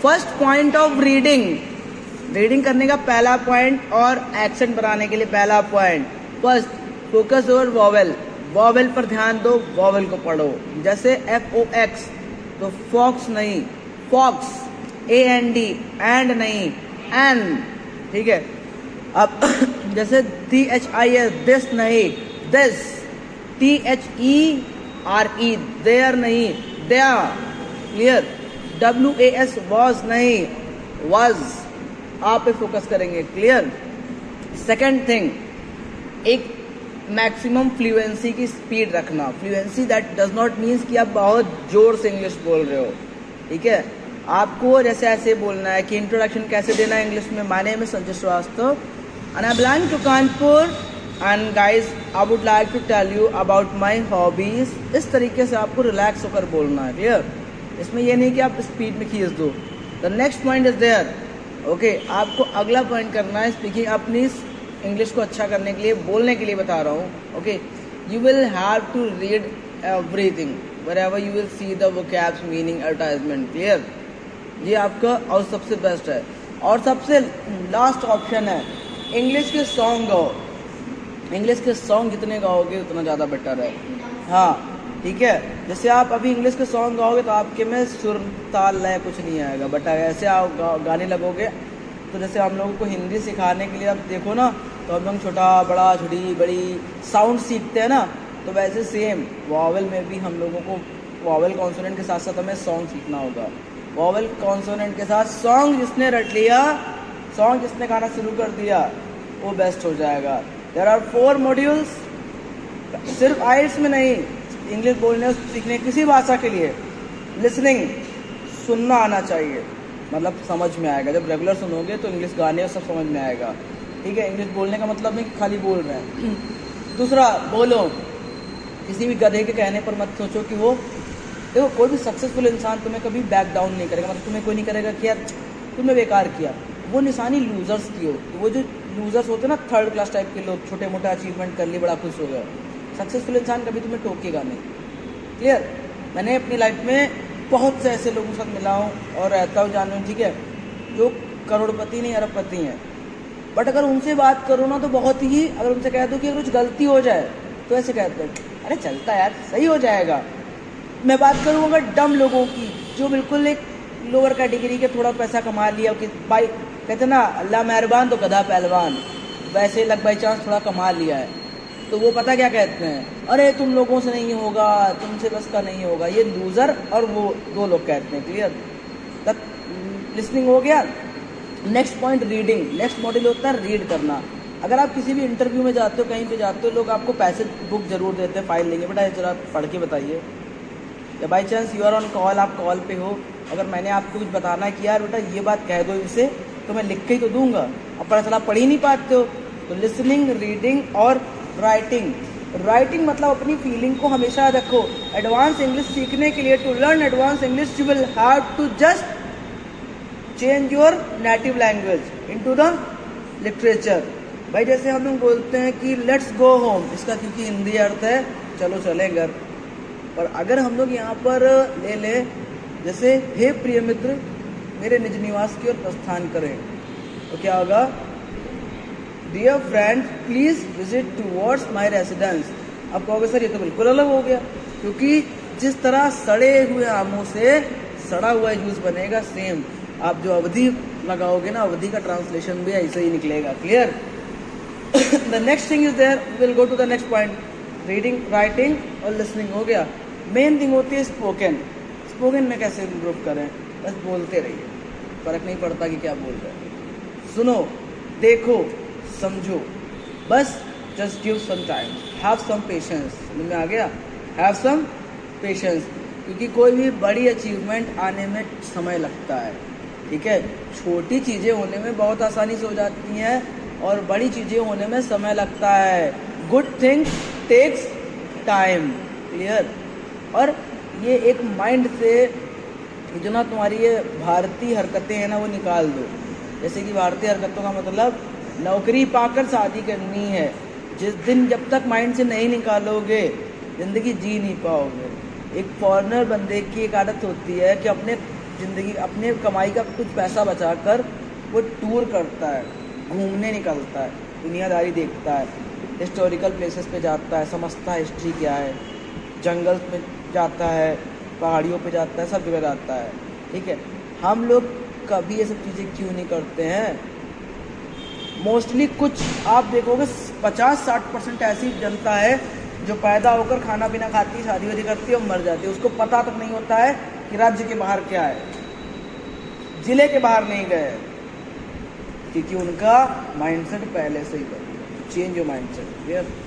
First point of reading, reading करने का पहला पॉइंट और एक्सेंट बनाने के लिए पहला point, first focus over vowel, vowel पर ध्यान दो, वॉवेल को पढ़ो। जैसे FOX तो फॉक्स नहीं, फॉक्स, AND, एंड नहीं, एन, ठीक है। अब जैसे THIS, दिस नहीं, दिस, THERE, देयर नहीं, देयर, क्लियर। WAS, वॉज नहीं, वाज, आप पे फोकस करेंगे, क्लियर। सेकेंड थिंग, एक मैक्सिमम फ्लुएंसी की स्पीड रखना। Fluency that does not means कि आप बहुत जोर से इंग्लिश बोल रहे हो, ठीक है। आपको जैसे ऐसे बोलना है कि इंट्रोडक्शन कैसे देना है इंग्लिश में। My name is Sanjay Srivastava and I belong to Kanpur and guys I would like to tell you about my hobbies. इस तरीके से आपको रिलैक्स होकर बोलना है, क्लियर। इसमें यह नहीं कि आप स्पीड में खींच दो। The next point is there, okay. आपको अगला पॉइंट करना है स्पीकिंग, अपनी इंग्लिश को अच्छा करने के लिए, बोलने के लिए बता रहा हूँ, okay. You will have to read everything wherever you will see the vocabs, meaning, advertisement, clear. ये आपका और सबसे बेस्ट है। और सबसे लास्ट ऑप्शन है इंग्लिश के सॉन्ग गाओ। इंग्लिश के सॉन्ग जितने गाओगे उतना ज़्यादा बेटर है, हाँ, ठीक है। जैसे आप अभी इंग्लिश के सॉन्ग गाओगे तो आपके में सुर ताल लय कुछ नहीं आएगा, बट ऐसे आप गाने लगोगे तो जैसे हम लोगों को हिंदी सिखाने के लिए आप देखो ना, तो हम लोग छोटा बड़ा छोटी बड़ी साउंड सीखते हैं ना, तो वैसे सेम वॉवेल में भी हम लोगों को वॉवेल कॉन्सोनेंट के साथ साथ हमें सॉन्ग सीखना होगा। वॉवेल कॉन्सोनेंट के साथ सॉन्ग जिसने रट लिया, सॉन्ग जिसने गाना शुरू कर दिया, वो बेस्ट हो जाएगा। देयर आर 4 मॉड्यूल्स, सिर्फ आइल्स में नहीं, इंग्लिश बोलने और सीखने किसी भाषा के लिए लिसनिंग, सुनना आना चाहिए, मतलब समझ में आएगा। जब रेगुलर सुनोगे तो इंग्लिश गाने और सब समझ में आएगा, ठीक है। इंग्लिश बोलने का मतलब नहीं कि खाली बोल रहे हैं। दूसरा, बोलो। किसी भी गधे के कहने पर मत सोचो कि वो, देखो कोई भी सक्सेसफुल इंसान तुम्हें कभी बैक डाउन नहीं करेगा, मतलब तुम्हें कोई नहीं करेगा कि यार तुमने बेकार किया। वो निशानी लूजर्स की हो, तो वो जो लूजर्स होते हैं ना, थर्ड क्लास टाइप के लोग, छोटे मोटे अचीवमेंट कर लिए, बड़ा खुश हो गया। सक्सेसफुल इंसान कभी तुम्हें टोकेगा नहीं, क्लियर। मैंने अपनी लाइफ में बहुत से ऐसे लोगों के साथ मिला हूँ और रहता हूँ, जानू, ठीक है, जो करोड़पति नहीं अरबपति हैं, बट अगर उनसे बात करो ना तो बहुत ही, अगर उनसे कह दो कि अगर कुछ गलती हो जाए तो ऐसे कहते हैं, अरे चलता है यार, सही हो जाएगा। मैं बात करूँ अगर डम लोगों की, जो बिल्कुल एक लोअर कैटेगरी के, थोड़ा पैसा कमा लिया कि बाई, कहते ना अल्लाह मेहरबान तो गधा पहलवान, वैसे लग बाई चांस थोड़ा कमा लिया है, तो वो पता क्या कहते हैं, अरे तुम लोगों से नहीं होगा, तुमसे बस का नहीं होगा। ये लूज़र और वो 2 लोग कहते हैं, क्लियर। तब लिसनिंग हो गया। Next point, reading. Next module होता है रीड करना। अगर आप किसी भी इंटरव्यू में जाते हो, कहीं पे जाते हो, लोग आपको पैसे बुक जरूर देते हैं, फाइल लेंगे, बेटा जरा पढ़ के बताइए। या by chance you are on call, आप कॉल पे हो, अगर मैंने आपको कुछ बताना है कि यार बेटा ये बात कह दो इनसे, तो मैं लिख के ही तो दूंगा। अब पता चला पढ़ ही नहीं पाते हो, तो लिसनिंग, रीडिंग और राइटिंग। राइटिंग मतलब अपनी फीलिंग को हमेशा रखो। एडवांस इंग्लिश सीखने के लिए, to learn advance English you will have to just change your native language into the literature. भाई जैसे हम लोग बोलते हैं कि लेट्स गो होम, इसका क्योंकि हिंदी अर्थ है चलो चले घर, पर अगर हम लोग यहाँ पर ले लें जैसे हे प्रिय मित्र मेरे निज निवास की ओर प्रस्थान करें, तो क्या होगा, dear friend please visit towards my residence. अब कहोगे सर ये तो बिल्कुल अलग हो गया, क्योंकि जिस तरह सड़े हुए आमों से सड़ा हुआ जूस बनेगा, सेम आप जो अवधि लगाओगे ना, अवधि का ट्रांसलेशन भी ऐसे ही निकलेगा, clear. The next thing is there, will go to the next point, reading, writing और लिसनिंग हो गया। मेन थिंग होती है स्पोकन। स्पोकन में कैसे इम्प्रूव करें, बस बोलते रहिए, फर्क नहीं पड़ता कि क्या बोल रहे हैं। सुनो, देखो, समझो, बस just give some time, have some patience. समझ में आ गया, हैव सम पेशेंस, क्योंकि कोई भी बड़ी अचीवमेंट आने में समय लगता है, ठीक है। छोटी चीज़ें होने में बहुत आसानी से हो जाती हैं और बड़ी चीज़ें होने में समय लगता है। Good thing takes time, clear. और ये एक माइंड से जो ना तुम्हारी ये भारतीय हरकतें हैं ना, वो निकाल दो। जैसे कि भारतीय हरकतों का मतलब नौकरी पाकर शादी करनी है। जिस दिन जब तक माइंड से नहीं निकालोगे ज़िंदगी जी नहीं पाओगे। एक फॉरेनर बंदे की एक आदत होती है कि अपने ज़िंदगी अपने कमाई का कुछ पैसा बचाकर वो टूर करता है, घूमने निकलता है, दुनियादारी देखता है, हिस्टोरिकल प्लेसेस पे जाता है, समझता है हिस्ट्री क्या है, जंगल में जाता है, पहाड़ियों पे जाता है, सब जगह जाता है। ठीक है, हम लोग कभी ये सब चीज़ें क्यों नहीं करते हैं? मोस्टली कुछ आप देखोगे 50-60% ऐसी जनता है जो पैदा होकर खाना पीना खाती है, शादी वादी करती है और मर जाती है, उसको पता तक नहीं होता है कि राज्य के बाहर क्या है, जिले के बाहर नहीं गए, क्योंकि उनका माइंडसेट पहले से ही चेंज हो माइंडसेट।